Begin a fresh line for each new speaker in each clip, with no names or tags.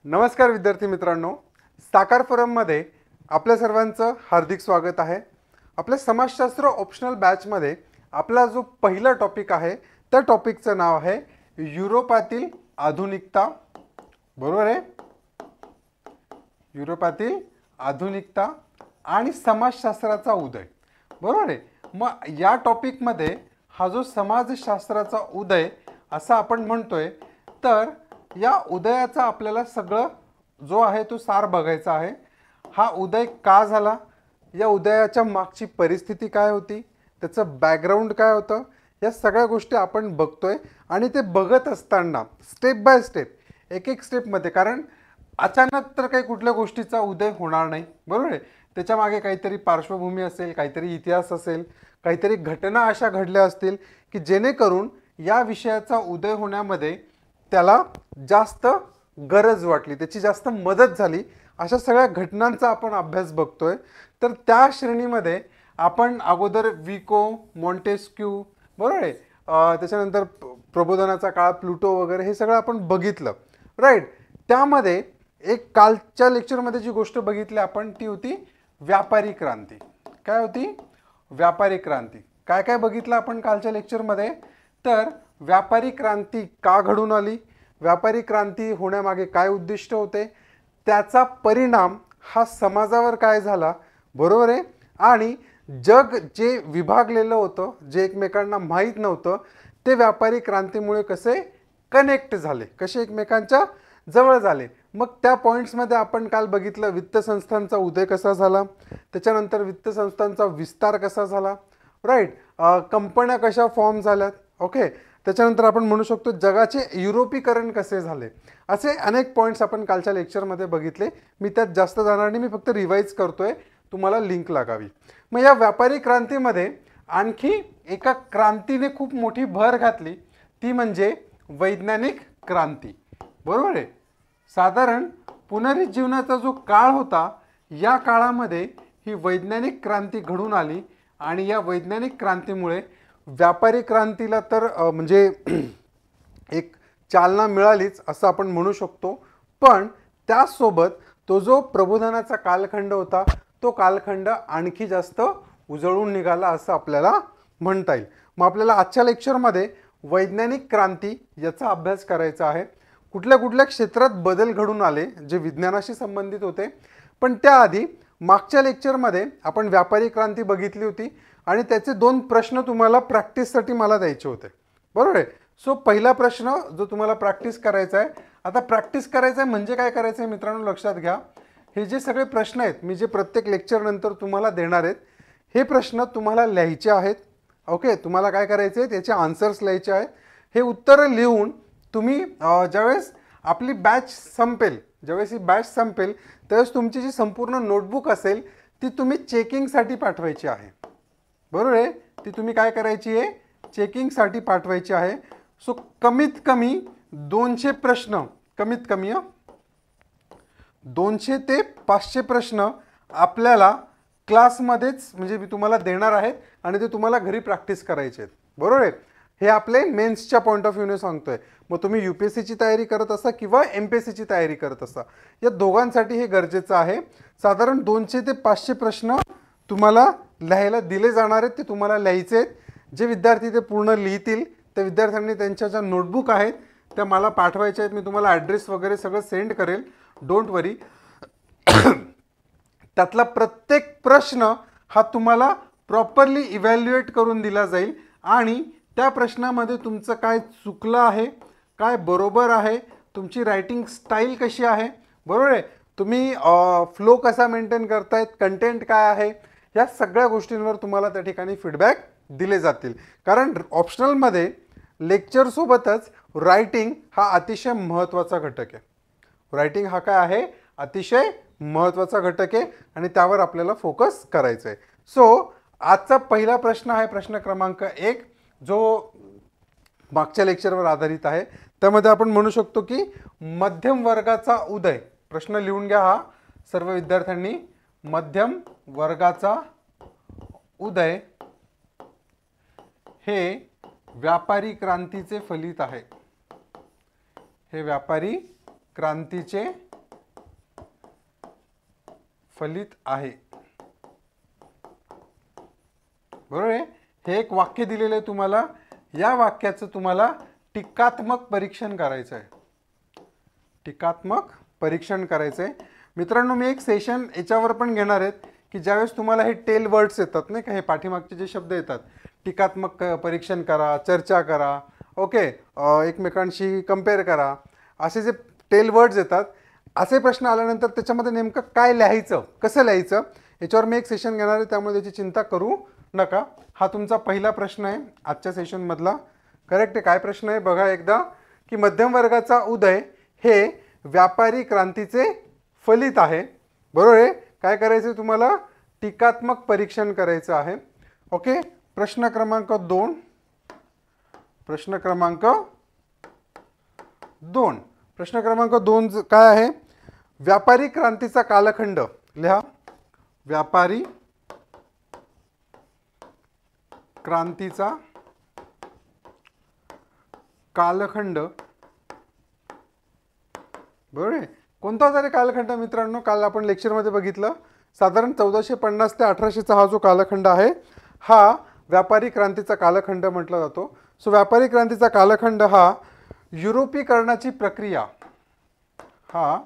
नमस्कार विद्यार्थी मित्रांनो, साकार फोरममध्ये आपल्या सर्वांचं हार्दिक स्वागत आहे। आपल्या समाजशास्त्र ऑप्शनल बॅचमध्ये आपला जो पहिला टॉपिक आहे त्या टॉपिकचं नाव आहे युरोपातील आधुनिकता। बरोबर आहे? युरोपातील आधुनिकता आणि समाजशास्त्राचा उदय। बरोबर आहे? मग या टॉपिकमध्ये हा जो समाजशास्त्राचा उदय असं आपण म्हणतोय, तर या उदयाचा आपल्याला सगळं जो आहे तो सार बघायचा आहे। हा उदय का झाला, या उदयाच्या मागची परिस्थिती काय होती, त्याचं बॅकग्राऊंड काय होतं, या सगळ्या गोष्टी आपण बघतोय। आणि ते बघत असताना स्टेप बाय स्टेप, एक एक स्टेपमध्ये, कारण अचानक तर काही कुठल्या गोष्टीचा उदय होणार नाही। बरोबर आहे? त्याच्या मागे काहीतरी पार्श्वभूमी असेल, काहीतरी इतिहास असेल, काहीतरी घटना अशा घडल्या असतील की जेणेकरून या विषयाचा उदय होण्यामध्ये त्याला जास्त गरज वाटली, त्याची जास्त मदत झाली। अशा सगळ्या घटनांचा आपण अभ्यास बघतोय। तर त्या श्रेणीमध्ये आपण अगोदर विको, मॉन्टेस्क्यू, बरोबर आहे, त्याच्यानंतर प्रबोधनाचा काळ, प्लुटो वगैरे हे सगळं आपण बघितलं, राईट। त्यामध्ये एक कालच्या लेक्चरमध्ये जी गोष्ट बघितली आपण ती होती व्यापारी क्रांती। काय होती? व्यापारी क्रांती। काय काय बघितलं आपण कालच्या लेक्चरमध्ये? तर व्यापारी क्रांती का घडून आली, व्यापारी क्रांती होण्यामागे काय उद्दिष्ट होते, त्याचा परिणाम हा समाजावर काय झाला, बरोबर आहे, आणि जग जे विभागलेलं होतं, जे एकमेकांना माहीत नव्हतं, ते व्यापारी क्रांतीमुळे कसे कनेक्ट झाले, कसे एकमेकांच्या जवळ झाले। मग त्या पॉईंट्समध्ये आपण काल बघितलं वित्त संस्थांचा उदय कसा झाला, त्याच्यानंतर वित्त संस्थांचा विस्तार कसा झाला, राईट, कंपन्या कशा फॉर्म झाल्यात, ओके, त्याच्यानंतर आपण म्हणू शकतो जगाचे युरोपीकरण कसे झाले। असे अनेक पॉईंट्स आपण कालच्या लेक्चरमध्ये बघितले। मी त्यात जास्त जाणार नाही, मी फक्त रिवाइज करतोय, तुम्हाला लिंक लागावी। मग या व्यापारी क्रांतीमध्ये आणखी एका क्रांतीने खूप मोठी भर घातली, ती म्हणजे वैज्ञानिक क्रांती। बरोबर आहे? साधारण पुनरुज्जीवनाचा जो काळ होता, या काळामध्ये ही वैज्ञानिक क्रांती घडून आली आणि या वैज्ञानिक क्रांतीमुळे व्यापारी क्रांतीला तर म्हणजे एक चालना मिळालीच असं आपण म्हणू शकतो। पण त्यासोबत तो जो प्रबोधनाचा कालखंड होता, तो कालखंड आणखी जास्त उजळून निघाला असं आपल्याला म्हणता येईल। मग आपल्याला आजच्या लेक्चरमध्ये वैज्ञानिक क्रांती याचा अभ्यास करायचा आहे। कुठल्या कुठल्या क्षेत्रात बदल घडून आले जे विज्ञानाशी संबंधित होते। पण त्याआधी मागच्या लेक्चरमध्ये आपण व्यापारी क्रांती बघितली होती आणि त्याचे दोन प्रश्न तुम्हाला प्रॅक्टिससाठी मला द्यायचे होते, बरोबर आहे। सो पहिला प्रश्न जो तुम्हाला प्रॅक्टिस करायचा आहे, आता प्रॅक्टिस करायचं आहे म्हणजे काय करायचं आहे मित्रांनो, लक्षात घ्या, हे जे सगळे प्रश्न आहेत मी जे प्रत्येक लेक्चर नंतर तुम्हाला देणार आहेत, हे प्रश्न तुम्हाला लिहायचे आहेत, ओके। तुम्हाला काय करायचे आहे, त्याचे आन्सर्स लिहायचे आहेत। हे उत्तरं लिहून तुम्ही ज्यावेळेस आपली बॅच संपेल, ज्यावेळेस ही बॅच संपेल त्यावेळेस तुमची जी संपूर्ण नोटबुक असेल ती तुम्ही चेकिंगसाठी पाठवायची आहे, बरोबर आहे। ती तुम्ही काय करायची आहे, चेकिंगसाठी पाठवायची आहे। सो कमीत कमी 200 प्रश्न, कमीत कमी 200 ते 500 प्रश्न आपल्याला क्लासमध्येच म्हणजे मी तुम्हाला देणार आहेत आणि ते तुम्हाला घरी प्रॅक्टिस करायचे आहेत, बरोबर आहे। हे आपले मेन्सच्या पॉईंट ऑफ व्ह्यूने सांगतोय। मग तुम्ही UPSCची तयारी करत असा किंवा MPSCची तयारी करत असा, या दोघांसाठी हे गरजेचं आहे। साधारण 200 ते 500 प्रश्न तुम्हाला लिहायला दिले जाणार आहेत, ते तुम्हाला लिहायचे आहेत। जे विद्यार्थी ते पूर्ण लिहितील त्या विद्यार्थ्यांनी त्यांच्या ज्या नोटबुक आहेत त्या मला पाठवायच्या आहेत। मी तुम्हाला ॲड्रेस वगैरे सगळं सेंड करेल, डोंट वरी। त्यातला प्रत्येक प्रश्न हा तुम्हाला प्रॉपरली इव्हॅल्युएट करून दिला जाईल आणि त्या प्रश्नामध्ये तुमचं काय चुकलं आहे, काय बरोबर आहे, तुमची रायटिंग स्टाईल कशी आहे, बरोबर आहे, तुम्ही फ्लो कसा मेंटेन करतायत, कंटेंट काय आहे, या सगळ्या गोष्टींवर तुम्हाला त्या ठिकाणी फीडबॅक दिले जातील। कारण ऑप्शनलमध्ये लेक्चरसोबतच रायटिंग हा अतिशय महत्त्वाचा घटक आहे। रायटिंग हा काय आहे, अतिशय महत्त्वाचा घटक आहे आणि त्यावर आपल्याला फोकस करायचं आहे। सो आजचा पहिला प्रश्न आहे प्रश्न क्रमांक 1, जो मागच्या लेक्चरवर आधारित आहे। त्यामध्ये आपण म्हणू शकतो की मध्यम वर्गाचा उदय, प्रश्न लिहून घ्या हा सर्व विद्यार्थ्यांनी, मध्यम वर्गाचा उदय हे व्यापारी क्रांतीचे फलित आहे, हे व्यापारी क्रांतीचे फलित आहे. बरोबर आहे. हे एक वाक्य दिलेलं आहे तुम्हाला. या वाक्याचं तुम्हाला टीकात्मक परीक्षण करायचं आहे. टीकात्मक परीक्षण करायचं आहे. मित्रांनो, मी एक सेशन याच्यावर पण घेणार आहेत की ज्यावेळेस तुम्हाला हे टेल वर्ड्स येतात नाही का, हे पाठीमागचे जे शब्द येतात, टीकात्मक परीक्षण करा, चर्चा करा, ओके, एकमेकांशी कंपेअर करा, असे जे टेल वर्ड्स येतात, असे प्रश्न आल्यानंतर त्याच्यामध्ये नेमकं काय लिहायचं, कसं लिहायचं, याच्यावर मी एक सेशन घेणार आहे. त्यामुळे त्याची चिंता करू नका. हा तुमचा पहिला प्रश्न आहे आजच्या सेशनमधला. करेक्ट आहे. काय प्रश्न आहे बघा एकदा, की मध्यम वर्गाचा उदय हे व्यापारी क्रांतीचे फलित आहे. बरोबर आहे. काय करायचं तुम्हाला? टीकात्मक परीक्षण करायचं आहे. ओके. प्रश्न क्रमांक 2. प्रश्न क्रमांक 2. प्रश्न क्रमांक 2 काय आहे? व्यापारी क्रांतीचा कालखंड लिहा. व्यापारी क्रांतीचा कालखंड. बरोबर आहे. कोणता होता रे कालखंड मित्रांनो? काल आपण लेक्चरमध्ये बघितलं. साधारण 1450 ते 1800चा हा जो कालखंड आहे, हा व्यापारी क्रांतीचा कालखंड म्हटला जातो. सो व्यापारी क्रांतीचा कालखंड हा युरोपीकरणाची प्रक्रिया, हा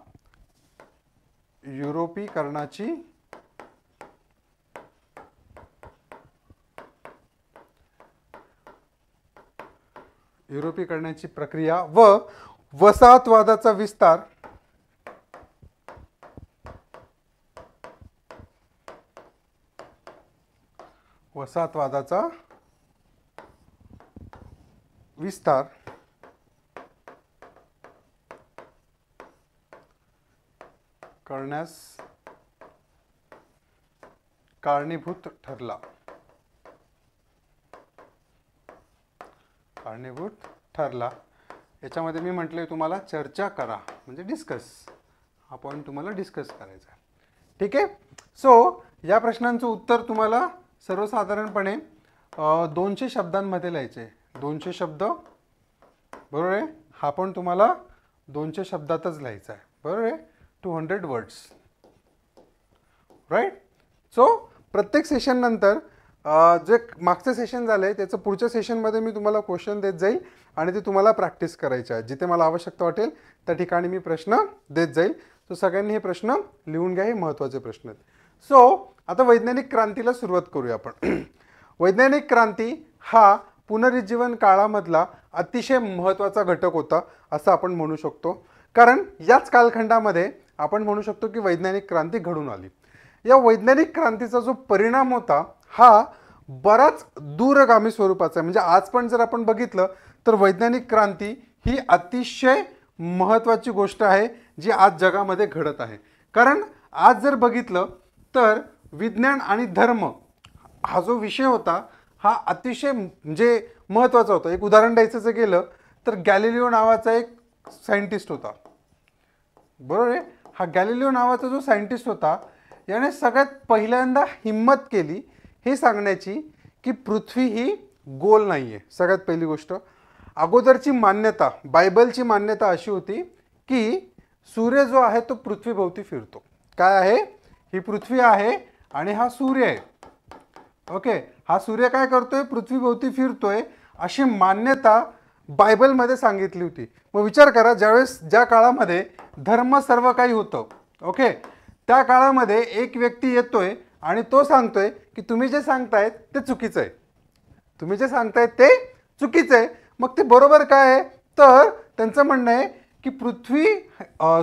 युरोपीकरणाची प्रक्रिया व वसाहतवादाचा विस्तार, वसाहतवादाचा विस्तार करण्यास कारणीभूत ठरला. कारणीभूत ठरला. याच्यामध्ये मी म्हटले तुम्हाला चर्चा करा, म्हणजे डिस्कस. हा पॉईंट तुम्हाला डिस्कस करायचा आहे. ठीक आहे. सो या प्रश्नांचं उत्तर तुम्हाला सर्वसाधारणपणे 200 शब्दांमध्ये लिहायचे. 200 शब्द. बरोबर आहे. हा पण तुम्हाला 200 शब्दातच लिहायचा आहे. बरोबर आहे. 200 वर्ड्स. राईट. सो प्रत्येक सेशन नंतर जे मागचं सेशन झालं आहे त्याचं पुढच्या सेशनमध्ये मी तुम्हाला क्वेश्चन देत जाईल आणि ते तुम्हाला प्रॅक्टिस करायचे आहे. जिथे मला आवश्यकता वाटेल त्या ठिकाणी मी प्रश्न देत जाईल. सो सगळ्यांनी हे प्रश्न लिहून घ्या. हे महत्त्वाचे प्रश्न आहेत. सो आता वैज्ञानिक क्रांतीला सुरुवात करूया आपण. वैज्ञानिक क्रांती हा पुनरुज्जीवन काळामधला अतिशय महत्त्वाचा घटक होता असं आपण म्हणू शकतो. कारण याच कालखंडामध्ये आपण म्हणू शकतो की वैज्ञानिक क्रांती घडून आली. या वैज्ञानिक क्रांतीचा जो परिणाम होता हा बराच दूरगामी स्वरूपाचा आहे. म्हणजे आज पण जर आपण बघितलं तर वैज्ञानिक क्रांती ही अतिशय महत्त्वाची गोष्ट आहे जी आज जगामध्ये घडत आहे. कारण आज जर बघितलं तर विज्ञान आणि धर्म हा जो विषय होता हा अतिशय म्हणजे महत्त्वाचा होता. एक उदाहरण द्यायचं जर गेलं तर गॅलिलिओ नावाचा एक सायंटिस्ट होता. बरोबर आहे. हा गॅलिलिओ नावाचा जो सायंटिस्ट होता याने सगळ्यात पहिल्यांदा हिम्मत केली हे सांगण्याची की पृथ्वी ही गोल नाही आहे. सगळ्यात पहिली गोष्ट. अगोदरची मान्यता, बायबलची मान्यता अशी होती की सूर्य जो आहे तो पृथ्वीभोवती फिरतो. काय आहे? ही पृथ्वी आहे आणि हा सूर्य आहे. ओके. हा सूर्य काय करतोय? पृथ्वीभोवती फिरतोय अशी मान्यता बायबलमध्ये सांगितली होती. मग विचार करा, ज्या काळामध्ये धर्म सर्व काही होतं, ओके, त्या काळामध्ये एक व्यक्ती येतोय आणि तो सांगतोय की तुम्ही जे सांगतायत ते चुकीचं आहे. तुम्ही जे सांगतायत ते चुकीचं आहे. मग ते बरोबर काय आहे? तर त्यांचं म्हणणं आहे की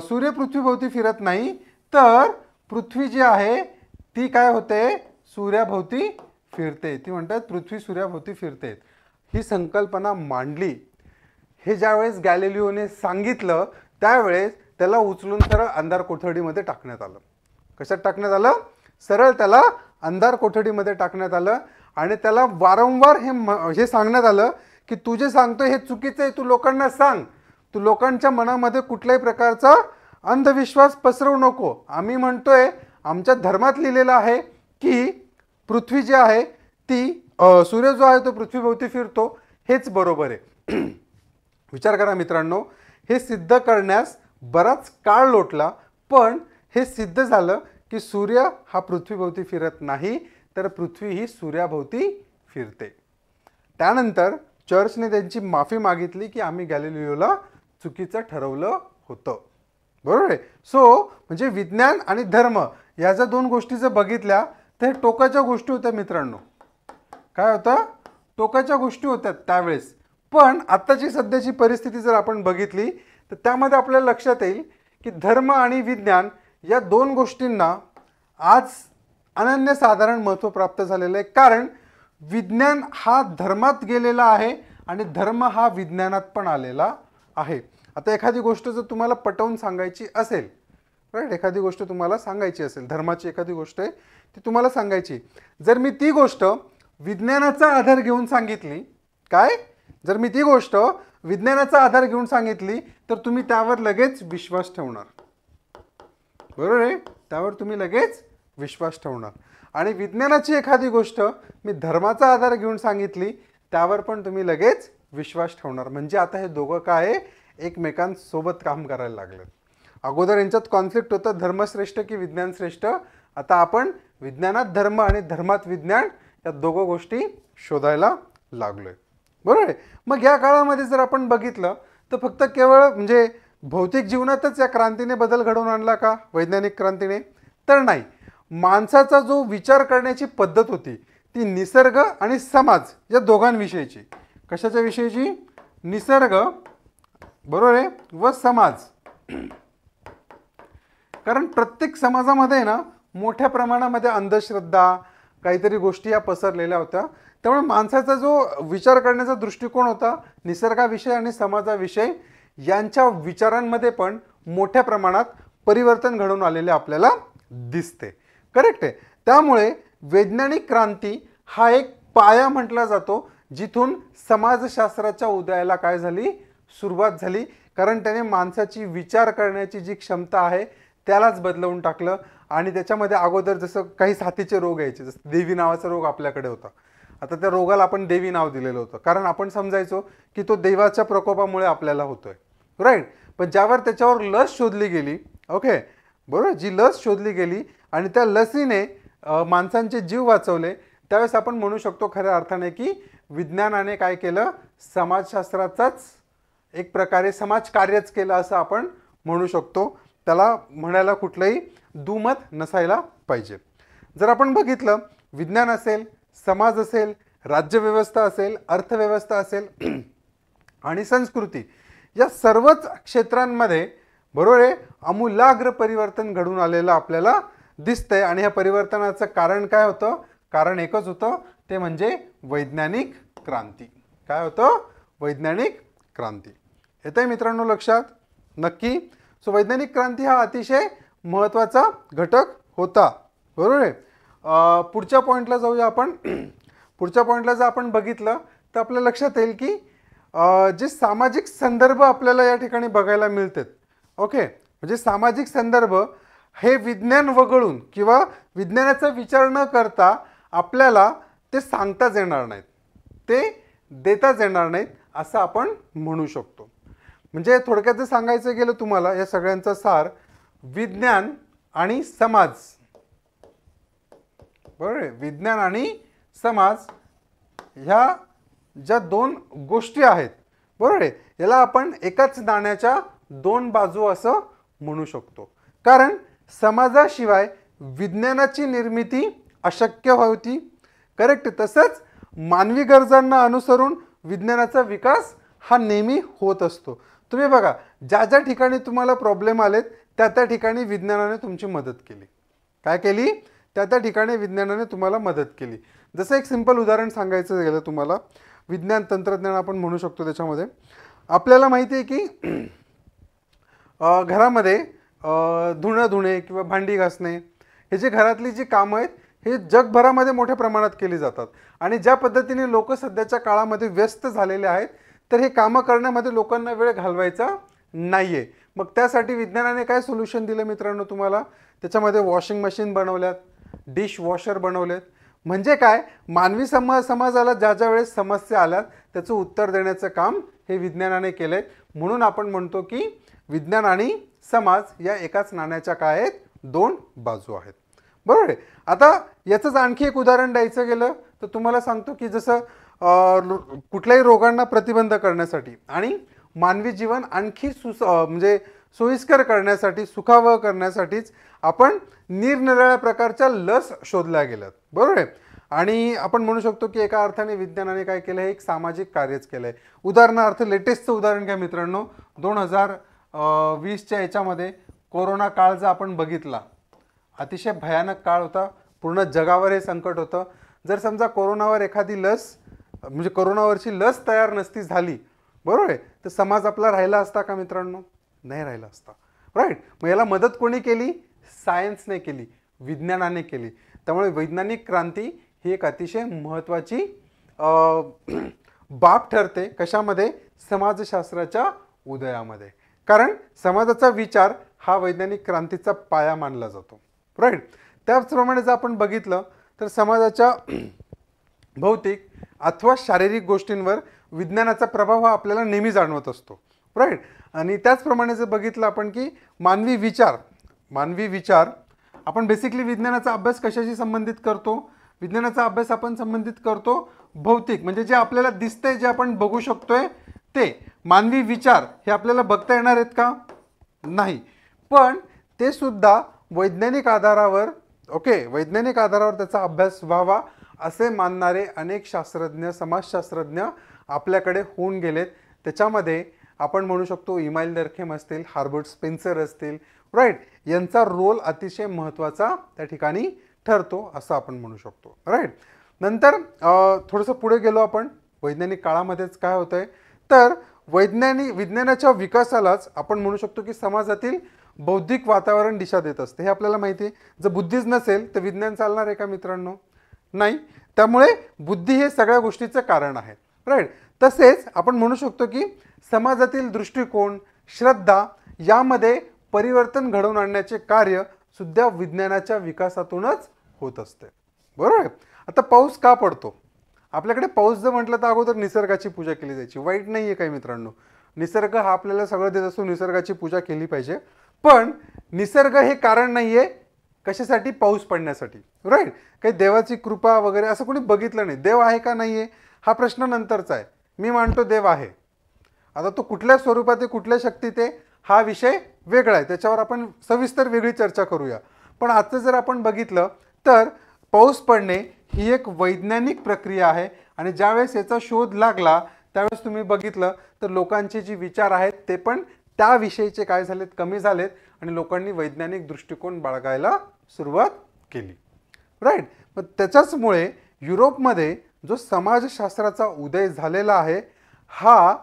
सूर्य पृथ्वीभोवती फिरत नाही, तर पृथ्वी जी आहे ती काय होते? सूर्याभोवती फिरते. ती म्हणतात पृथ्वी सूर्याभोवती फिरते. ही संकल्पना मांडली. हे ज्यावेळेस गॅलिलिओने सांगितलं त्यावेळेस त्याला उचलून सरळ अंधार कोठडीमध्ये टाकण्यात आलं. कशात टाकण्यात आलं? सरळ त्याला अंधार कोठडीमध्ये टाकण्यात आलं आणि त्याला वारंवार हे सांगण्यात आलं की तू जे सांगतोय हे चुकीचं आहे. तू लोकांना सांग. तू लोकांच्या मनामध्ये कुठल्याही प्रकारचा अंधविश्वास पसरवू नको. आम्ही म्हणतोय, आमच्या धर्मात लिहिलेलं आहे की पृथ्वी जी आहे ती सूर्य जो आहे तो पृथ्वीभोवती फिरतो. हेच बरोबर आहे. विचार करा मित्रांनो, हे सिद्ध करण्यास बराच काळ लोटला, पण हे सिद्ध झालं की सूर्य हा पृथ्वीभोवती फिरत नाही, तर पृथ्वी ही सूर्याभोवती फिरते. त्यानंतर चर्चने त्यांची माफी मागितली की आम्ही गॅलिलिओला चुकीचं ठरवलं होतं. बरोबर आहे. सो म्हणजे विज्ञान आणि धर्म या जर दोन गोष्टी जर बघितल्या तर टोकाच्या गोष्टी होत्या मित्रांनो. काय होतं? टोकाच्या गोष्टी होत्या त्यावेळेस. पण आत्ताची सध्याची परिस्थिती जर आपण बघितली तर त्यामध्ये आपल्याला लक्षात येईल की धर्म आणि विज्ञान या दोन गोष्टींना आज अनन्यसाधारण महत्त्व प्राप्त झालेलं आहे. कारण विज्ञान हा धर्मात गेलेला आहे आणि धर्म हा विज्ञानात पण आलेला आहे. आता एखादी गोष्ट जर तुम्हाला पटवून सांगायची असेल, राईट, एखादी गोष्ट तुम्हाला सांगायची असेल, धर्माची एखादी गोष्ट आहे ती तुम्हाला सांगायची, जर मी ती गोष्ट विज्ञानाचा आधार घेऊन सांगितली, काय, जर मी ती गोष्ट विज्ञानाचा आधार घेऊन सांगितली तर तुम्ही त्यावर लगेच विश्वास ठेवणार. बरोबर आहे? त्यावर तुम्ही लगेच विश्वास ठेवणार. आणि विज्ञानाची एखादी गोष्ट मी धर्माचा आधार घेऊन सांगितली त्यावर पण तुम्ही लगेच विश्वास ठेवणार. म्हणजे आता हे दोघं काय आहे, एकमेकांसोबत काम करायला लागलं. अगोदर यांच्यात कॉन्फ्लिक्ट होतं, धर्मश्रेष्ठ की विज्ञान श्रेष्ठ. आता आपण विज्ञानात धर्म आणि धर्मात विज्ञान या दोघं गोष्टी शोधायला लागलोय. बरोबर आहे? मग या काळामध्ये जर आपण बघितलं तर फक्त केवळ म्हणजे भौतिक जीवनातच या क्रांतीने बदल घडवून आणला का, वैज्ञानिक क्रांतीने? तर नाही. माणसाचा जो विचार करण्याची पद्धत होती ती निसर्ग आणि समाज या दोघांविषयीची. कशाच्या विषयीची? निसर्ग, बरोबर आहे, व समाज. कारण प्रत्येक समाजामध्ये ना मोठ्या प्रमाणामध्ये अंधश्रद्धा काहीतरी गोष्टी या पसरलेल्या होत्या. त्यामुळे माणसाचा जो विचार करण्याचा दृष्टिकोन होता निसर्गाविषयी आणि समाजाविषयी यांच्या विचारांमध्ये पण मोठ्या प्रमाणात परिवर्तन घडून आलेले आपल्याला दिसते. करेक्ट आहे. त्यामुळे वैज्ञानिक क्रांती हा एक पाया म्हटला जातो जिथून समाजशास्त्राच्या उदयाला काय झाली, सुरुवात झाली. कारण त्याने माणसाची विचार करण्याची जी क्षमता आहे त्यालाच बदलवून टाकलं. आणि त्याच्यामध्ये अगोदर जसं काही साथीचे रोग यायचे, जसं देवी नावाचा रोग आपल्याकडे होता. आता त्या रोगाला आपण देवी नाव दिलेलं होतं कारण आपण समजायचो की तो देवाच्या प्रकोपामुळे आपल्याला होतोय, राईट. पण ज्यावर त्याच्यावर लस शोधली गेली, ओके, बरोबर, जी लस शोधली गेली आणि त्या लसीने माणसांचे जीव वाचवले, त्यावेळेस आपण म्हणू शकतो खऱ्या अर्थाने की विज्ञानाने काय केलं, समाजशास्त्राचाच एक प्रकारे समाजकार्यच केलं असं आपण म्हणू शकतो. त्याला म्हणायला कुठलंही दुमत नसायला पाहिजे. जर आपण बघितलं विज्ञान असेल, समाज असेल, राज्यव्यवस्था असेल, अर्थव्यवस्था असेल आणि संस्कृती या सर्वच क्षेत्रांमध्ये, बरोबर आहे, आमूलाग्र परिवर्तन घडून आलेलं आपल्याला दिसतंय. आणि ह्या परिवर्तनाचं कारण काय होतं? कारण एकच होतं, ते म्हणजे वैज्ञानिक क्रांती. काय होतं? वैज्ञानिक क्रांती. येतंय मित्रांनो लक्षात? नक्की. सो वैज्ञानिक क्रांती हा अतिशय महत्त्वाचा घटक होता. बरोबर आहे. पुढच्या पॉईंटला जाऊया आपण. पुढच्या पॉईंटला जर आपण बघितलं तर आपल्या लक्षात येईल की जे सामाजिक संदर्भ आपल्याला या ठिकाणी बघायला मिळतात, ओके, म्हणजे सामाजिक संदर्भ हे विज्ञान वगळून किंवा विज्ञानाचा विचार न करता आपल्याला ते सांगताच येणार नाहीत, ते देताच येणार नाहीत असं आपण म्हणू शकतो. म्हणजे थोडक्यात जर सांगायचं गेलं तुम्हाला या सगळ्यांचा सार, विज्ञान आणि समाज, बरोबर आहे, विज्ञान आणि समाज ह्या ज्या दोन गोष्टी आहेत, बरोबर आहे, याला आपण एकाच नाण्याच्या दोन बाजू असं म्हणू शकतो. कारण समाजाशिवाय विज्ञानाची निर्मिती अशक्य होती. करेक्ट. तसंच मानवी गरजांना अनुसरून विज्ञानाचा विकास हा नेहमी होत असतो. तुम्ही बघा, ज्या ज्या ठिकाणी तुम्हाला प्रॉब्लेम आलेत त्या त्या ठिकाणी विज्ञानाने तुमची मदत केली. काय केली? त्या त्या ठिकाणी विज्ञानाने तुम्हाला मदत केली. जसं एक सिंपल उदाहरण सांगायचं गेलं तुम्हाला, विज्ञान तंत्रज्ञान आपण म्हणू शकतो. त्याच्यामध्ये आपल्याला माहिती आहे की घरामध्ये धुणं धुणे किंवा भांडी घासणे हे जे घरातली जी कामं आहेत हे जगभरामध्ये मोठ्या प्रमाणात केली जातात. आणि ज्या पद्धतीने लोक सध्याच्या काळामध्ये व्यस्त झालेले आहेत तर हे कामं करण्यामध्ये लोकांना वेळ घालवायचा नाही आहे. मग त्यासाठी विज्ञानाने काय सोल्युशन दिलं मित्रांनो तुम्हाला? त्याच्यामध्ये वॉशिंग मशीन बनवल्यात, डिश वॉशर बनवलेत. म्हणजे काय, मानवी समाजाला ज्या ज्या वेळेस समस्या आल्यात त्याचं उत्तर देण्याचं काम हे विज्ञानाने केलंय. म्हणून आपण म्हणतो की विज्ञान आणि समाज या एकाच नाण्याच्या काय आहेत, दोन बाजू आहेत. बरोबर आहे. आता याचंच आणखी एक उदाहरण द्यायचं गेलं तर तुम्हाला सांगतो की जसं कुठल्याही रोगांना प्रतिबंध करण्यासाठी आणि मानवी जीवन आणखी म्हणजे सोयीस्कर करण्यासाठी, सुखावह करण्यासाठीच आपण निरनिराळ्या प्रकारच्या लस शोधल्या गेल्यात. बरोबर आहे. आणि आपण म्हणू शकतो की एका अर्थाने विज्ञानाने काय केलं, हे एक सामाजिक कार्यच केलं आहे. उदाहरणार्थ लेटेस्टचं उदाहरण घ्या मित्रांनो, 2020च्या याच्यामध्ये कोरोना काळ जर आपण बघितला, अतिशय भयानक काळ होता. पूर्ण जगावर हे संकट होतं. जर समजा कोरोनावर एखादी लस म्हणजे कोरोनावरची लस तयार नसती झाली, बरोबर आहे, तर समाज आपला राहिला असता का मित्रांनो? नाही राहिला असता. राईट. मग याला मदत कोणी केली? सायन्सने केली, विज्ञानाने केली. त्यामुळे वैज्ञानिक क्रांती ही एक अतिशय महत्त्वाची बाब ठरते. कशामध्ये? समाजशास्त्राच्या उदयामध्ये. कारण समाजाचा विचार हा वैज्ञानिक क्रांतीचा पाया मानला जातो. राईट. त्याचप्रमाणे जर आपण बघितलं तर समाजाच्या भौतिक अथवा शारीरिक गोष्टींवर विज्ञानाचा प्रभाव हा आपल्याला नेहमी जाणवत असतो. राईट. आणि त्याचप्रमाणे जर बघितलं आपण की मानवी विचार आपण बेसिकली विज्ञानाचा अभ्यास कशाशी संबंधित करतो? विज्ञानाचा अभ्यास आपण संबंधित करतो भौतिक, म्हणजे जे आपल्याला दिसतंय, जे आपण बघू शकतोय ते. मानवी विचार हे आपल्याला बघता येणार आहेत का? नाही. पण ते सुद्धा वैज्ञानिक आधारावर वैज्ञानिक आधारावर त्याचा अभ्यास व्हावा असे मानणारे अनेक शास्त्रज्ञ, समाजशास्त्रज्ञ आपल्याकडे होऊन गेलेत. त्याच्यामध्ये आपण म्हणू शकतो इमाईल डर्खेम असतील, हार्बर्ट स्पेन्सर असतील, राईट, यांचा रोल अतिशय महत्त्वाचा त्या ठिकाणी ठरतो असं आपण म्हणू शकतो. राईट. नंतर थोडंसं पुढे गेलो आपण, वैज्ञानिक काळामध्येच काय होतंय तर विज्ञानाच्या विकासालाच आपण म्हणू शकतो की समाजातील बौद्धिक वातावरण दिशा देत असते. हे आपल्याला माहिती आहे. जर बुद्धीच नसेल तर विज्ञान चालणार आहे का मित्रांनो? नाही. त्यामुळे बुद्धी हे सगळ्या गोष्टीचं कारण आहे. राईट. तसेच आपण म्हणू शकतो की समाजातील दृष्टिकोन, श्रद्धा यामध्ये परिवर्तन घडवून आणण्याचे कार्य सुद्धा विज्ञानाच्या विकासातूनच होत असते. बरोबर आहे. आता पाऊस का पडतो? आपल्याकडे पाऊस जर म्हटलं तर अगोदर निसर्गाची पूजा केली जायची. वाईट नाही आहे काही मित्रांनो, निसर्ग हा आपल्याला सगळं देत असतो, निसर्गाची पूजा केली पाहिजे. पण निसर्ग हे कारण नाही आहे कशासाठी? पाऊस पडण्यासाठी. राईट. काही देवाची कृपा वगैरे असं कोणी बघितलं नाही. देव आहे का नाही आहे हा प्रश्न नंतरचा आहे. मी मानतो देव आहे. आता तो कुठल्या स्वरूपात आहे, कुठल्या शक्तीत आहे, हा विषय वेगळा आहे. त्याच्यावर आपण सविस्तर वेगळी चर्चा करूया. पण आजचं जर आपण बघितलं तर पाऊस पडणे ही एक वैज्ञानिक प्रक्रिया आहे. आणि ज्यावेळेस याचा शोध लागला त्यावेळेस तुम्ही बघितलं तर लोकांचे जे विचार आहेत ते पण त्याविषयीचे काय झालेत? कमी झालेत. आणि लोकांनी वैज्ञानिक दृष्टिकोन बाळगायला सुरुवात केली. राईट. मग त्याच्याचमुळे युरोपमध्ये जो समाजशास्त्राचा उदय झालेला आहे हा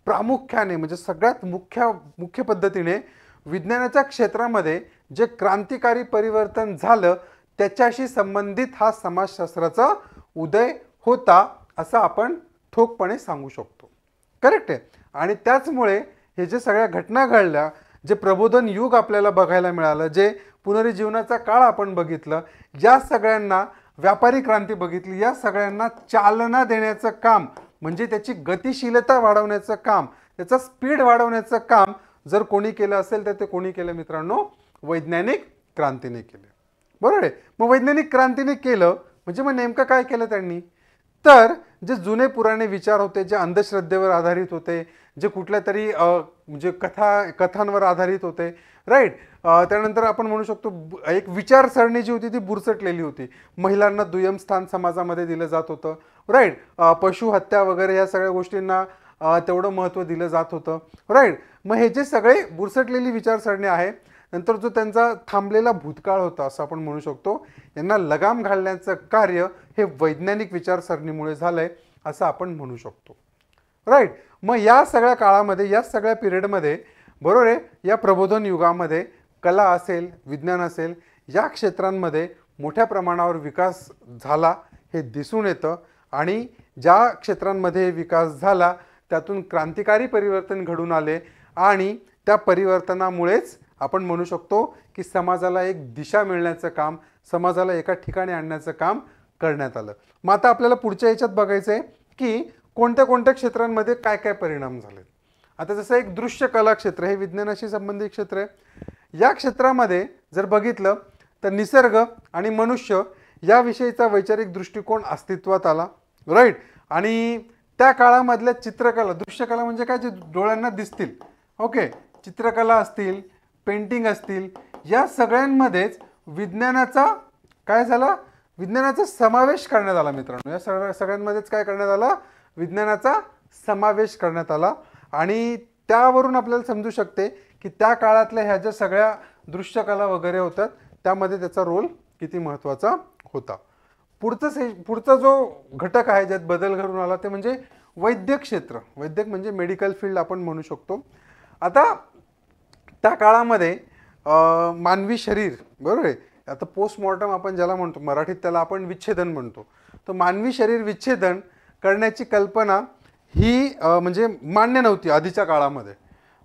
प्रामुख्याने म्हणजे सगळ्यात मुख्य पद्धतीने विज्ञानाच्या क्षेत्रामध्ये जे क्रांतिकारी परिवर्तन झालं त्याच्याशी संबंधित हा समाजशास्त्राचा उदय होता असं आपण ठोकपणे सांगू शकतो. करेक्ट आहे. आणि त्याचमुळे हे जे सगळ्या घटना घडल्या, जे प्रबोधन युग आपल्याला बघायला मिळालं, जे पुनरुज्जीवनाचा काळ आपण बघितलं, या सगळ्यांना व्यापारी क्रांती बघितली, या सगळ्यांना चालना देण्याचं काम म्हणजे त्याची गतिशीलता वाढवण्याचं काम, त्याचा स्पीड वाढवण्याचं काम जर कोणी केलं असेल तर ते कोणी केलं मित्रांनो? वैज्ञानिक क्रांतीने केलं. बरोबर आहे. मग वैज्ञानिक क्रांतीने केलं म्हणजे मग नेमकं काय केलं त्यांनी? तर जे जुने पुराणे विचार होते, जे अंधश्रद्धेवर आधारित होते, जे कुठल्या तरी म्हणजे कथांवर आधारित होते, राईट, त्यानंतर आपण म्हणू शकतो एक विचारसरणी जी होती ती बुरसटलेली होती. महिलांना दुय्यम स्थान समाजामध्ये दिलं जात होतं. राईट. पशुहत्या वगैरे या सगळ्या गोष्टींना तेवढं महत्त्व दिलं जात होतं. राईट. मग हे जे सगळे बुरसटलेली विचारसरणी आहे, नंतर जो त्यांचा थांबलेला भूतकाळ होता असं आपण म्हणू शकतो, यांना लगाम घालण्याचं कार्य हे वैज्ञानिक विचारसरणीमुळे झालंय असं आपण म्हणू शकतो. राईट. मग या सगळ्या काळामध्ये, या सगळ्या पिरियडमध्ये, बरोबर आहे, या प्रबोधन युगामध्ये कला असेल, विज्ञान असेल, या क्षेत्रांमध्ये मोठ्या प्रमाणावर विकास झाला हे दिसून येतं. आणि ज्या क्षेत्रांमध्ये विकास झाला त्यातून क्रांतिकारी परिवर्तन घडून आले आणि त्या परिवर्तनामुळेच आपण म्हणू शकतो की समाजाला एक दिशा मिळण्याचं काम, समाजाला एका ठिकाणी आणण्याचं काम करण्यात आलं. मग आता आपल्याला पुढच्या याच्यात बघायचं आहे की कोणत्या कोणत्या क्षेत्रांमध्ये काय काय परिणाम झाले. आता जसं एक दृश्य कला क्षेत्र हे विज्ञानाशी संबंधित क्षेत्र आहे. या क्षेत्रामध्ये जर बघितलं तर निसर्ग आणि मनुष्य याविषयीचा वैचारिक दृष्टिकोन अस्तित्वात आला, राईट. आणि त्या काळामधल्या चित्रकला, दृश्यकला म्हणजे काय, जे डोळ्यांना दिसतील, ओके, चित्रकला असतील, पेंटिंग असतील, या सगळ्यांमध्येच विज्ञानाचा काय झाला, विज्ञानाचा समावेश करण्यात आला मित्रांनो. या सगळ्यांमध्येच काय करण्यात आला, विज्ञानाचा समावेश करण्यात आला. आणि त्यावरून आपल्याला समजू शकते की त्या काळातल्या ह्या ज्या सगळ्या दृश्यकला वगैरे होतात त्यामध्ये त्याचा रोल किती महत्त्वाचा होता. पुढचा जो घटक आहे ज्यात बदल घडून आला ते म्हणजे वैद्यक क्षेत्र. वैद्यक म्हणजे मेडिकल फील्ड आपण म्हणू शकतो. आता त्या काळामध्ये मानवी शरीर, बरोबर आहे, आता पोस्टमॉर्टम आपण ज्याला म्हणतो, मराठीत त्याला आपण विच्छेदन म्हणतो. तर मानवी शरीर विच्छेदन करण्याची कल्पना ही म्हणजे मान्य नव्हती आधीच्या काळामध्ये,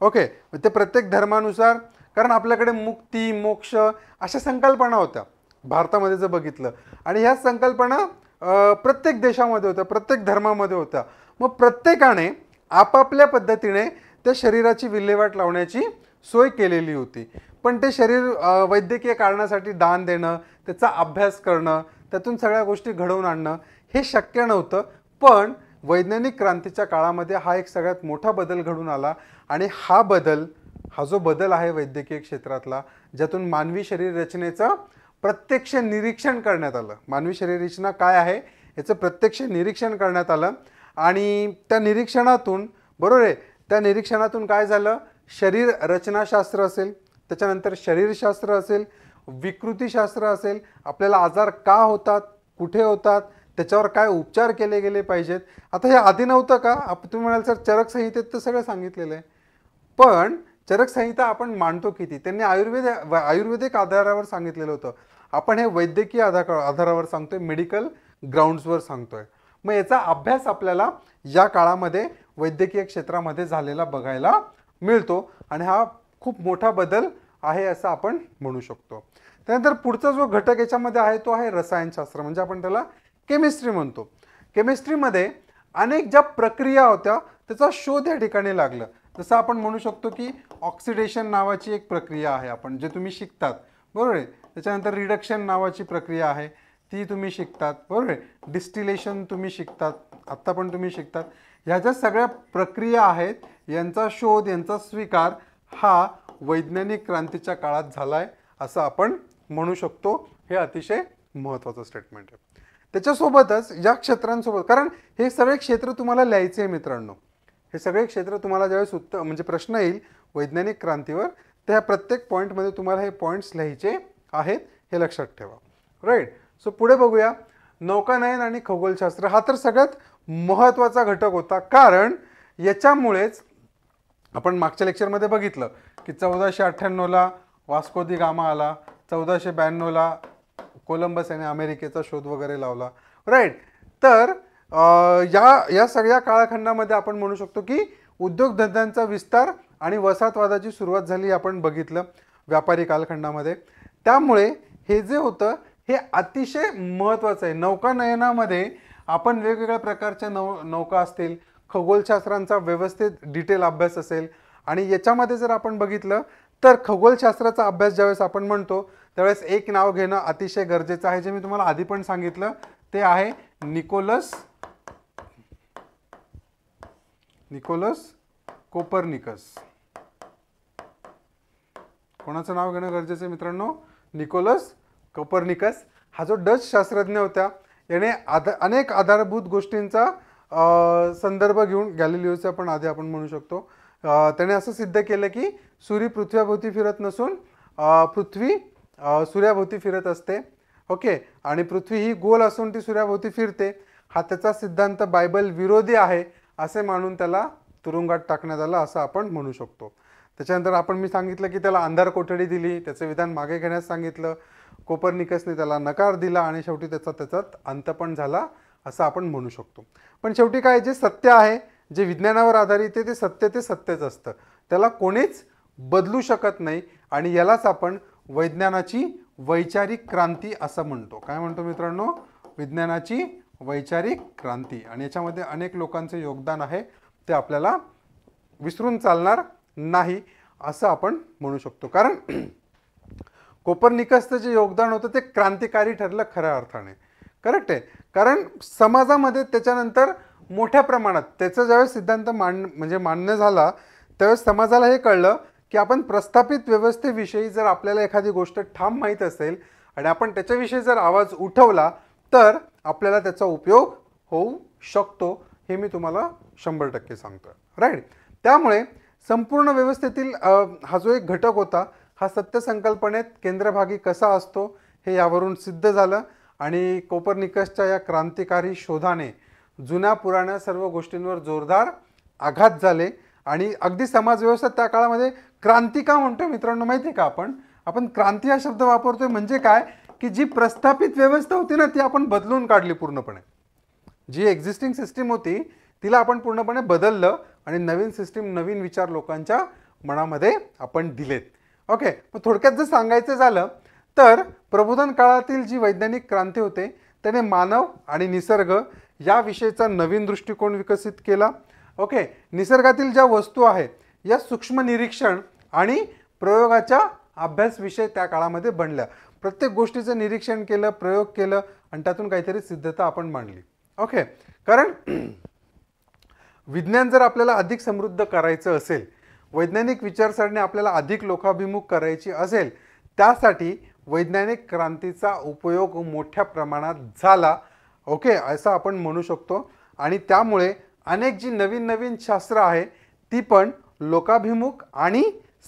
ओके. ते प्रत्येक धर्मानुसार, कारण आपल्याकडे मुक्ती, मोक्ष अशा संकल्पना होत्या भारतामध्ये जर बघितलं, आणि ह्या संकल्पना प्रत्येक देशामध्ये होत्या, प्रत्येक धर्मामध्ये होत्या. मग प्रत्येकाने आपापल्या पद्धतीने त्या शरीराची विल्हेवाट लावण्याची सोय केलेली होती. पण ते शरीर वैद्यकीय कारणासाठी दान देणं, त्याचा अभ्यास करणं, त्यातून सगळ्या गोष्टी घडवून आणणं हे शक्य नव्हतं. पण वैज्ञानिक क्रांतीच्या काळामध्ये हा एक सगळ्यात मोठा बदल घडून आला. आणि हा जो बदल आहे वैद्यकीय क्षेत्रातला, ज्यातून मानवी शरीर रचनेचं प्रत्यक्ष निरीक्षण करण्यात आलं. मानवी शरीर रचना काय आहे याचं प्रत्यक्ष निरीक्षण करण्यात आलं. आणि त्या निरीक्षणातून, बरोबर आहे, त्या निरीक्षणातून काय झालं, शरीर रचनाशास्त्र असेल, त्याच्यानंतर शरीरशास्त्र असेल, विकृतीशास्त्र असेल, आपल्याला आजार का होतात, कुठे होतात, त्याच्यावर काय उपचार केले गेले पाहिजेत. आता हे आधी नव्हतं का, तुम्ही म्हणाल सर चरक संहितेत तर सगळं सांगितलेलं आहे. पण चरक संहिता आपण मांडतो किती, त्यांनी आयुर्वेदिक आधारावर सांगितलेलं होतं. आपण हे वैद्यकीय आधारावर सांगतोय, मेडिकल ग्राउंड्सवर सांगतोय. मग याचा अभ्यास आपल्याला या काळामध्ये वैद्यकीय क्षेत्रामध्ये झालेला बघायला मिळतो. आणि हा खूप मोठा बदल आहे असं आपण म्हणू शकतो. त्यानंतर पुढचा जो घटक याच्यामध्ये आहे तो आहे रसायनशास्त्र, म्हणजे आपण त्याला केमिस्ट्री म्हणतो. केमिस्ट्रीमध्ये अनेक ज्या प्रक्रिया होत्या त्याचा शोध या ठिकाणी लागला. जसं आपण म्हणू शकतो की ऑक्सिडेशन नावाची एक प्रक्रिया आहे, आपण जे तुम्ही शिकतात, बरोबर आहे. त्याच्यानंतर रिडक्शन नावाची प्रक्रिया आहे, ती तुम्ही शिकतात, बरोबर आहे. डिस्टिलेशन तुम्ही शिकतात, आत्ता पण तुम्ही शिकतात. ह्या ज्या सगळ्या प्रक्रिया आहेत यांचा शोध, यांचा स्वीकार हा वैज्ञानिक क्रांतीच्या काळात झाला आहे असं आपण म्हणू शकतो. हे अतिशय महत्त्वाचं स्टेटमेंट आहे. त्याच्यासोबतच या क्षेत्रांसोबत, कारण हे सगळे क्षेत्र तुम्हाला लिहायचे आहे मित्रांनो, हे सगळे क्षेत्र तुम्हाला ज्यावेळेस म्हणजे प्रश्न येईल वैज्ञानिक क्रांतीवर, त्या प्रत्येक पॉईंटमध्ये तुम्हाला हे पॉईंट्स लिहायचे आहेत, हे लक्षात ठेवा, राईट. सो पुढे बघूया. नौकानयन आणि खगोलशास्त्र हा तर सगळ्यात महत्त्वाचा घटक होता, कारण याच्यामुळेच आपण मागच्या लेक्चरमध्ये बघितलं की 1498ला वास्को दी गामा आला, 1492ला कोलंबस याने अमेरिकेचा शोध वगैरे लावला, राईट. तर या सगळ्या काळखंडामध्ये आपण म्हणू शकतो की उद्योगधंद्यांचा विस्तार आणि वसाहतवादाची सुरुवात झाली, आपण बघितलं व्यापारी कालखंडामध्ये. त्यामुळे हे जे होतं हे अतिशय महत्त्वाचं आहे. नौकानयनामध्ये आपण वेगवेगळ्या प्रकारच्या नौका असतील, खगोलशास्त्रांचा व्यवस्थित डिटेल अभ्यास असेल. आणि याच्यामध्ये जर आपण बघितलं तर खगोलशास्त्राचा अभ्यास ज्यावेळेस आपण म्हणतो त्यावेळेस एक नाव घेणं अतिशय गरजेचं आहे, जे मी तुम्हाला आधी पण सांगितलं, ते आहे निकोलस कोपर्निकस. कोणाचं नाव घेणं गरजेचं आहे मित्रांनो? Nicolaus Copernicus. हा जो डच शास्त्रज्ञ होता याने अनेक आधारभूत गोष्टींचा संदर्भ घेऊन, गॅलिलिओचा पण आधी आपण म्हणू शकतो, त्याने असं सिद्ध केलं की सूर्य पृथ्वीभोवती फिरत नसून पृथ्वी सूर्याभोवती फिरत असते, ओके. आणि पृथ्वी ही गोल असून ती सूर्याभोवती फिरते. हा त्याचा सिद्धांत बायबल विरोधी आहे असे मानून त्याला तुरुंगात टाकण्यात आलं असं आपण म्हणू शकतो. त्याच्यानंतर मी सांगितलं की त्याला अंधार कोठडी दिली, त्याचं विधान मागे घेण्यास सांगितलं. कोपर्निकसने त्याला नकार दिला आणि शेवटी त्याच्यात अंत पण झाला असं आपण म्हणू शकतो. पण शेवटी काय, जे सत्य आहे, जे विज्ञानावर आधारित आहे, ते सत्यच असतं, त्याला कोणीच बदलू शकत नाही. आणि यालाच आपण वैज्ञानाची वैचारिक क्रांती असं म्हणतो. काय म्हणतो मित्रांनो? विज्ञानाची वैचारिक क्रांती. आणि याच्यामध्ये अनेक लोकांचे योगदान आहे, ते आपल्याला विसरून चालणार नाही. असं आपण म्हणू शकतो. कारण कोपर्निकसचं जे योगदान होतं ते क्रांतिकारी ठरलं खऱ्या अर्थाने. करेक्ट आहे. कारण समाजामध्ये त्याच्यानंतर मोठ्या प्रमाणात त्याचा ज्यावेळेस सिद्धांत मान्य झाला त्यावेळेस समाजाला हे कळलं की आपण प्रस्थापित व्यवस्थेविषयी जर आपल्याला एखादी गोष्ट ठाम माहीत असेल आणि आपण त्याच्याविषयी जर आवाज उठवला तर आपल्याला त्याचा उपयोग होऊ शकतो, हे मी तुम्हाला 100% सांगतो. राईट. त्यामुळे संपूर्ण व्यवस्थेतील हा जो एक घटक होता हा सत्य संकल्पनेत केंद्रभागी कसा असतो हे यावरून सिद्ध झालं. आणि कोपर्निकसच्या या क्रांतिकारी शोधाने जुन्या पुराण्या सर्व गोष्टींवर जोरदार आघात झाले. आणि अगदी समाजव्यवस्था त्या काळामध्ये क्रांती का म्हणतो मित्रांनो माहिती आहे का? आपण क्रांती हा शब्द वापरतोय म्हणजे काय की जी प्रस्थापित व्यवस्था होती ना ती आपण बदलून काढली पूर्णपणे. जी एक्झिस्टिंग सिस्टीम होती तिला आपण पूर्णपणे बदललं आणि नवीन सिस्टीम नवीन विचार लोकांच्या मनामध्ये आपण दिलेत. ओके. मग थोडक्यात जर सांगायचं झालं तर प्रबोधन काळातील जी वैज्ञानिक क्रांती होते त्याने मानव आणि निसर्ग या विषयीचा नवीन दृष्टिकोन विकसित केला. ओके. निसर्गातील ज्या वस्तू आहेत या सूक्ष्म निरीक्षण आणि प्रयोगाच्या अभ्यास विषय त्या काळामध्ये बनल्या. प्रत्येक गोष्टीचं निरीक्षण केलं, प्रयोग केलं आणि त्यातून काहीतरी सिद्धता आपण मांडली. ओके. कारण विज्ञान जर आपल्याला अधिक समृद्ध करायचं असेल, वैज्ञानिक विचारसरणी आपल्याला अधिक लोकाभिमुख करायची असेल, त्यासाठी वैज्ञानिक क्रांतीचा उपयोग मोठ्या प्रमाणात झाला. ओके. असं आपण म्हणू शकतो. आणि त्यामुळे अनेक जी नवीन नवीन शास्त्र आहे ती पण लोकाभिमुख आणि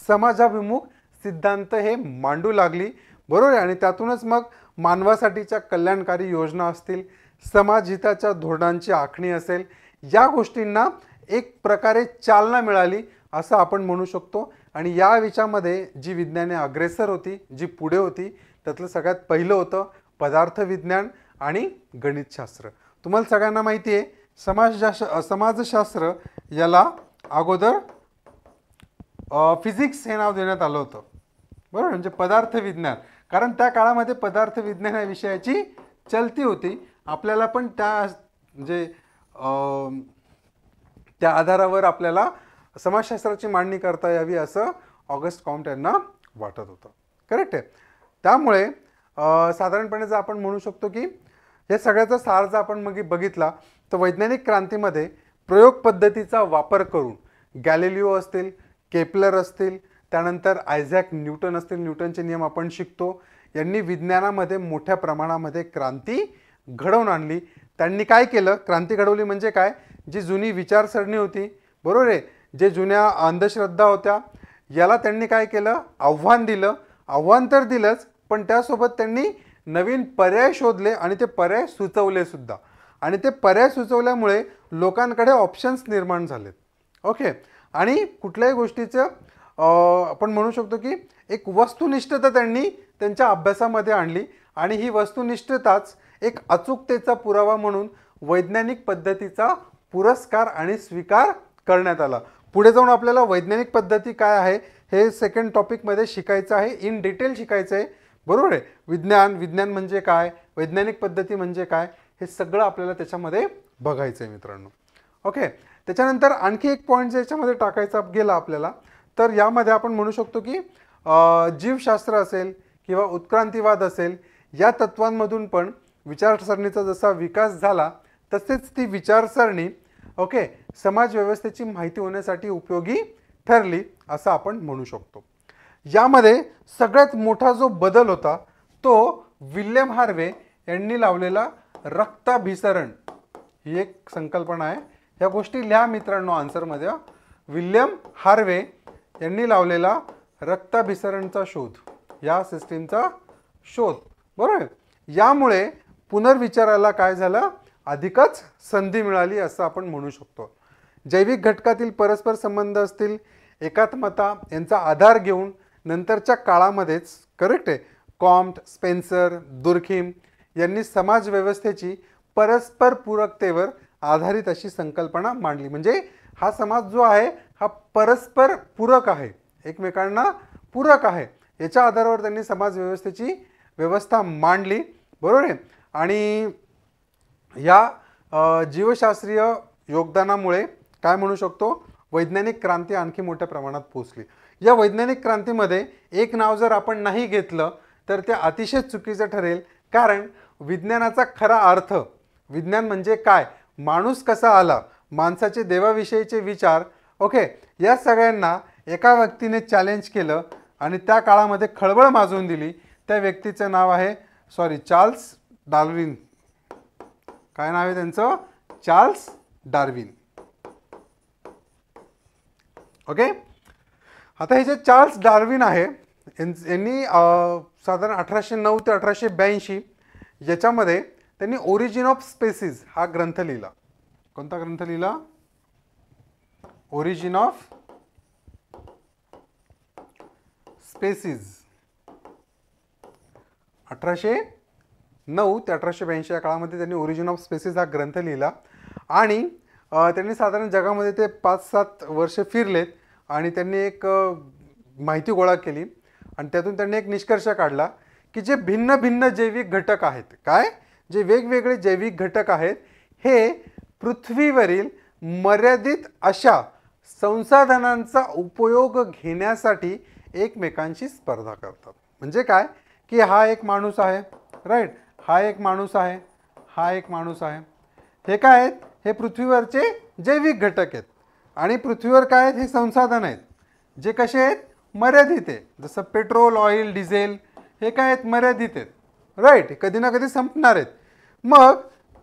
समाजाभिमुख सिद्धांत हे मांडू लागली. बरोबर आहे. आणि त्यातूनच मग मानवासाठीच्या कल्याणकारी योजना असतील, समाजहिताच्या धोरणांची आखणी असेल, या गोष्टींना एक प्रकारे चालना मिळाली असं आपण म्हणू शकतो. आणि या विषयामध्ये जी विज्ञाने अग्रेसर होती, जी पुढे होती, त्यातलं सगळ्यात पहिलं होतं पदार्थ विज्ञान आणि गणितशास्त्र. तुम्हाला सगळ्यांना माहिती आहे समाजशास्त्र याला अगोदर फिजिक्स हे नाव देण्यात आलं होतं. बरोबर. म्हणजे पदार्थ विज्ञान. कारण त्या काळामध्ये पदार्थ विज्ञान या विषयाची चलती होती. आपल्याला पण त्या आधारावर आपल्याला समाजशास्त्राची मांडणी करता यावी असं ऑगस्ट कॉम्ट यांना वाटत होतं. करेक्ट आहे. त्यामुळे साधारणपणे जर आपण म्हणू शकतो की हे सगळ्याचा सार जर आपण मग बघितला तर वैज्ञानिक क्रांतीमध्ये प्रयोग पद्धतीचा वापर करून गॅलिलिओ असतील, केपलर असतील, त्यानंतर आयझॅक न्यूटन असतील, न्यूटनचे नियम आपण शिकतो, यांनी विज्ञानामध्ये मोठ्या प्रमाणामध्ये क्रांती घडवून आणली. त्यांनी काय केलं? क्रांती घडवली म्हणजे काय? जी जुनी विचारसरणी होती, बरोबर आहे, जे जुन्या अंधश्रद्धा होत्या, याला त्यांनी काय केलं? आव्हान दिलं. आव्हान तर दिलंच, पण त्यासोबत त्यांनी नवीन पर्याय शोधले आणि ते पर्याय सुचवले सुद्धा. आणि ते पर्याय सुचवल्यामुळे लोकांकडे ऑप्शन्स निर्माण झालेत. ओके. आणि कुठल्याही गोष्टीचं आपण म्हणू शकतो की एक वस्तुनिष्ठता त्यांनी त्यांच्या अभ्यासामध्ये आणली. आणि ही वस्तुनिष्ठताच एक अचूकतेचा पुरावा म्हणून वैज्ञानिक पद्धतीचा पुरस्कार आणि स्वीकार करण्यात आला. पुढे जाऊन आपल्याला वैज्ञानिक पद्धती काय आहे हे सेकंड टॉपिकमध्ये शिकायचं आहे, इन डिटेल शिकायचं आहे. बरोबर आहे. विज्ञान म्हणजे काय, वैज्ञानिक पद्धती म्हणजे काय, हे सगळं आपल्याला त्याच्यामध्ये बघायचं आहे मित्रांनो. ओके. त्याच्यानंतर आणखी एक पॉईंट जे याच्यामध्ये टाकायचा गेला आपल्याला, तर यामध्ये आपण म्हणू शकतो की जीवशास्त्र असेल किंवा उत्क्रांतीवाद असेल, या तत्वांमधून पण विचारसरणीचा जसा विकास झाला तसेच ती विचारसरणी ओके समाज व्यवस्थेची माहिती होण्यासाठी उपयोगी ठरली असं आपण म्हणू शकतो. यामध्ये सगळ्यात मोठा जो बदल होता तो विल्यम हार्वे यांनी लावलेला रक्ताभिसरण ही एक संकल्पना आहे. ह्या गोष्टी लिहा मित्रांनो आन्सरमध्ये. विल्यम हार्वे यांनी लावलेला रक्ताभिसरणचा शोध, या सिस्टीमचा शोध. बरोबर. यामुळे पुनर्विचाराला काय झालं? अधिकच संधी मिळाली असं आपण म्हणू शकतो. जैविक घटकातील परस्पर संबंध असतील, एकात्मता यांचा आधार घेऊन नंतरच्या काळामध्येच करेक्ट आहे कॉम्ट, स्पेन्सर, दुर्खिम यांनी समाज व्यवस्थेची परस्पर पूरकतेवर आधारित अशी संकल्पना मांडली. म्हणजे हा समाज जो आहे हा परस्पर पूरक आहे, एकमेकांना पूरक आहे, याच्या आधारावर त्यांनी समाज व्यवस्थेची व्यवस्था मांडली. बरोबर आहे. आणि या जीवशास्त्रीय योगदानामुळे काय म्हणू शकतो, वैज्ञानिक क्रांती आणखी मोठ्या प्रमाणात पोहोचली. या वैज्ञानिक क्रांतीमध्ये एक नाव जर आपण नाही घेतलं तर ते अतिशय चुकीचं ठरेल, कारण विज्ञानाचा खरा अर्थ, विज्ञान म्हणजे काय, माणूस कसा आला, माणसाचे देवाविषयीचे विचार, ओके, या सगळ्यांना एका व्यक्तीने चॅलेंज केलं आणि त्या काळामध्ये खळबळ माजवून दिली. त्या व्यक्तीचं नाव आहे चार्ल्स डार्विन. काय नाव आहे त्यांचं? Charles Darwin. ओके. आता हे जे चार्ल्स डार्विन आहे यांनी साधारण 1809 ते 1882 याच्यामध्ये त्यांनी ओरिजिन ऑफ स्पेसीज हा ग्रंथ लिहिला. कोणता ग्रंथ लिहिला? Origin of species. 1809 ते 1882 या काळामध्ये त्यांनी ओरिजिन ऑफ स्पेसीज हा ग्रंथ लिहिला आणि त्यांनी साधारण जगामध्ये ते 5-7 वर्ष फिरलेत आणि त्यांनी एक माहिती गोळा केली आणि त्यातून त्यांनी एक निष्कर्ष काढला की जे भिन्न भिन्न जैविक घटक आहेत, काय, जे वेगवेगळे जैविक घटक आहेत, हे पृथ्वीवरील मर्यादित अशा संसाधनांचा उपयोग घेण्यासाठी एकमेकांशी स्पर्धा करतात. म्हणजे काय की हा एक माणूस आहे, राईट, हा एक माणूस आहे, हा एक माणूस आहे, हे काय आहेत, हे पृथ्वीवरचे जैविक घटक आहेत आणि पृथ्वीवर काय आहेत, हे संसाधन आहेत जे कसे आहेत, मर्यादित आहे. जसं पेट्रोल, ऑइल, डिझेल हे काय आहेत, मर्यादित आहेत, राईट, कधी ना कधी संपणार आहेत. मग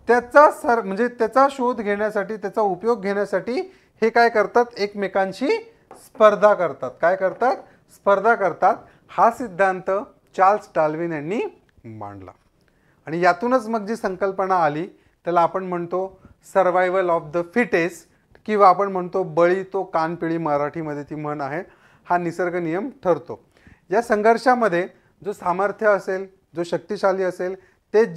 त्याचा म्हणजे त्याचा शोध घेण्यासाठी, त्याचा उपयोग घेण्यासाठी हे काय करतात, एकमेकांशी स्पर्धा करतात. काय करतात? स्पर्धा करतात. हा सिद्धांत चार्ल्स डार्विन यांनी मांडला आणि यातूनच मग जी संकल्पना आली त्याला आपण म्हणतो सर्वायवल ऑफ द फिटेस्ट, किंवा आपण म्हणतो बळी तो कानपिळी, मराठीमध्ये ती म्हण आहे. हा निसर्ग नियम ठरतो. या संघर्षामध्ये जो सामर्थ्य असेल, जो शक्तिशाली असेल तेच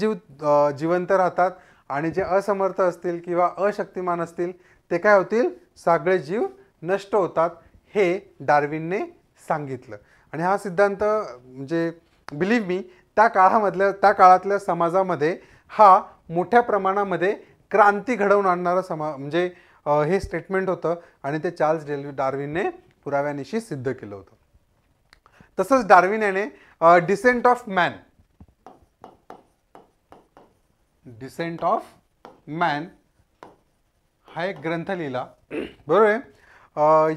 जिवंत राहतात आणि जे असमर्थ असतील किंवा अशक्तिमान असतील ते काय होतील, सगळे जीव नष्ट होतात, हे डार्विनने सांगितलं. आणि हा सिद्धांत म्हणजे बिलीव्ह मी त्या काळातल्या समाजामध्ये हा मोठ्या प्रमाणामध्ये क्रांती घडवून आणणारा म्हणजे हे स्टेटमेंट होतं आणि ते चार्ल्स डार्विनने पुराव्यानिशी सिद्ध केलं होतं. तसंच डार्विन याने डिसेंट ऑफ मॅन हा एक ग्रंथ लिहिला, बरोबर आहे.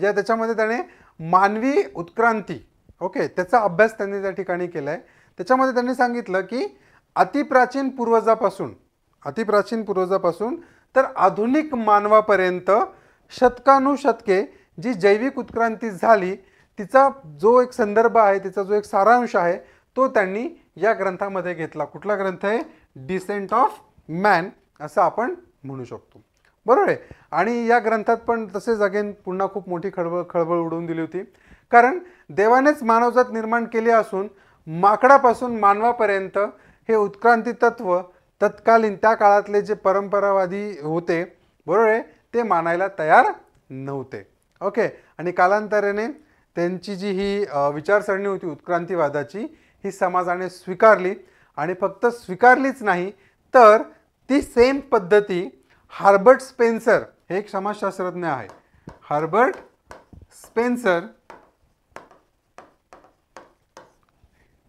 या त्याच्यामध्ये त्याने मानवी उत्क्रांती, ओके, त्याचा अभ्यास त्यांनी त्या ठिकाणी केला आहे. त्याच्यामध्ये त्यांनी सांगितलं की अतिप्राचीन पूर्वजापासून तर आधुनिक मानवापर्यंत शतकानुशतके जी जैविक उत्क्रांती झाली तिचा जो एक संदर्भ आहे, तिचा जो एक सारांश आहे तो त्यांनी या ग्रंथामध्ये घेतला. कुठला ग्रंथ आहे? डिसेंट ऑफ मॅन असं आपण म्हणू शकतो, बरोबर आहे. आणि या ग्रंथात पण तसेच अगेन पुन्हा खूप मोठी खळबळ उडवून दिली होती, कारण देवानेच मानवजात निर्माण केली असून माकडापासून मानवापर्यंत हे उत्क्रांती तत्व तत्कालीन त्या काळातले जे परंपरावादी होते, बरोबर आहे, ते मानायला तयार नव्हते. ओके. आणि कालांतराने त्यांची जी ही विचारसरणी होती उत्क्रांतीवादाची, ही समाजाने स्वीकारली आणि फक्त स्वीकारलीच नाही तर ती सेम पद्धती हार्बर्ट स्पेन्सर, हे एक समाजशास्त्रज्ञ आहे, हार्बर्ट स्पेन्सर,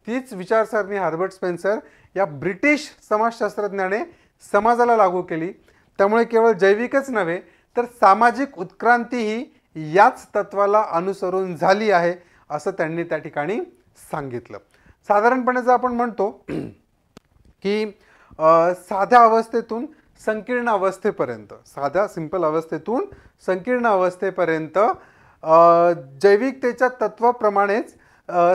तीच विचारसरणी हार्बर्ट स्पेन्सर या ब्रिटिश समाजशास्त्रज्ञाने समाजाला लागू केली. त्यामुळे केवळ जैविकच नव्हे तर सामाजिक उत्क्रांती ही याच तत्वाला अनुसरून झाली आहे असं त्यांनी त्या ठिकाणी सांगितलं. साधारणपणे जर आपण म्हणतो की साध्या अवस्थेतून संकीर्ण अवस्थेपर्यंत, साध्या सिंपल अवस्थेतून संकीर्ण अवस्थेपर्यंत जैविकतेच्या तत्वाप्रमाणेच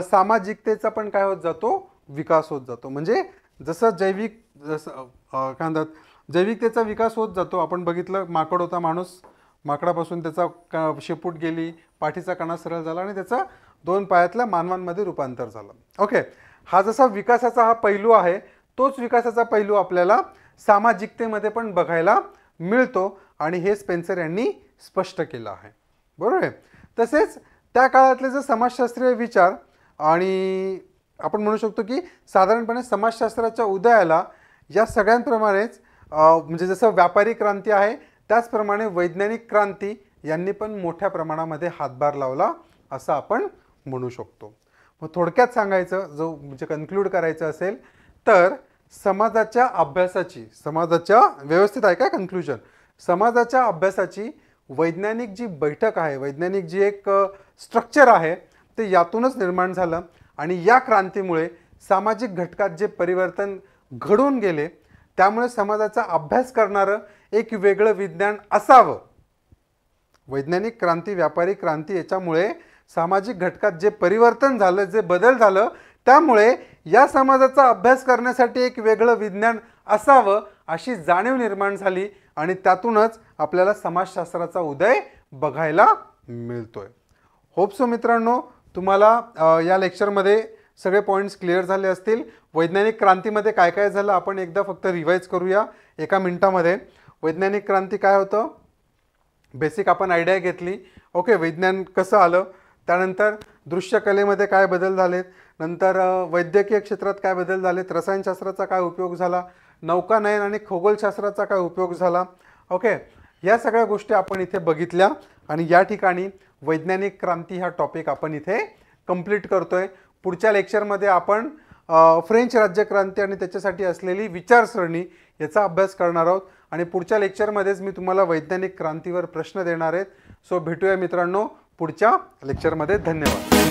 सामाजिकतेचा पण काय होत जातो, विकास होत जातो. म्हणजे जसं काय म्हणतात, जैविकतेचा विकास होत जातो. आपण बघितलं, माकड होता माणूस, माकडापासून त्याचा शेपूट गेली, पाठीचा कणा सरळ झाला आणि त्याचा 2 पायातल्या मानवांमध्ये रूपांतर झालं. ओके. हा जसा विकासाचा हा पैलू आहे तोच विकासाचा पैलू आपल्याला सामाजिकतेमध्ये पण बघायला मिळतो आणि हे स्पेन्सर यांनी स्पष्ट केलं आहे, बरोबर आहे. तसेच त्या काळातले जे समाजशास्त्रीय विचार आणि आपण म्हणू शकतो की साधारणपणे समाजशास्त्राच्या उदयाला या सगळ्यांप्रमाणेच म्हणजे जसं व्यापारी क्रांती आहे त्याचप्रमाणे वैज्ञानिक क्रांती यांनी पण मोठ्या प्रमाणामध्ये हातभार लावला असं आपण म्हणू शकतो. मग थोडक्यात सांगायचं जो म्हणजे कन्क्लूड करायचं असेल तर समाजाच्या अभ्यासाची, समाजाच्या व्यवस्थित आहे काय कन्क्लुजन, समाजाच्या अभ्यासाची वैज्ञानिक जी बैठक आहे, वैज्ञानिक जी एक स्ट्रक्चर आहे ते यातूनच निर्माण झालं आणि या क्रांतीमुळे सामाजिक घटकात जे परिवर्तन घडून गेले त्यामुळे समाजाचा अभ्यास करणारं एक वेगळं विज्ञान असावं. वैज्ञानिक क्रांती, व्यापारी क्रांती याच्यामुळे सामाजिक घटकात जे परिवर्तन झालं, जे बदल झालं त्यामुळे या समाजाचा अभ्यास करण्यासाठी एक वेगळं विज्ञान असावं अशी जाणीव निर्माण झाली आणि त्यातूनच आपल्याला समाजशास्त्राचा उदय बघायला मिळतोय. होप सो मित्रांनो तुम्हाला या लेक्चरमध्ये सगळे पॉईंट्स क्लिअर झाले असतील. वैज्ञानिक क्रांतीमध्ये काय काय झालं आपण एकदा फक्त रिवाइज करूया एका मिनिटामध्ये. वैज्ञानिक क्रांती काय होतं, बेसिक आपण आयडिया घेतली. ओके, विज्ञान कसं आलं, त्यानंतर दृश्यकलेमध्ये काय बदल झालेत, नंतर वैद्यकीय क्षेत्रात काय बदल झालेत, रसायनशास्त्राचा काय उपयोग झाला, नौकानयन आणि खगोलशास्त्राचा काय उपयोग झाला. ओके, या सगळ्या गोष्टी आपण इथे बघितल्या आणि या ठिकाणी वैज्ञानिक क्रांती हा टॉपिक आपण इथे कंप्लीट करतोय. पुढच्या लेक्चरमध्ये आपण फ्रेंच राज्यक्रांती आणि त्याच्यासाठी असलेली विचारसरणी याचा अभ्यास करणार आहोत आणि पुढच्या लेक्चरमध्येच मी तुम्हाला वैज्ञानिक क्रांतीवर प्रश्न देणार आहेत. सो भेटूया मित्रांनो पुढच्या लेक्चरमध्ये. धन्यवाद.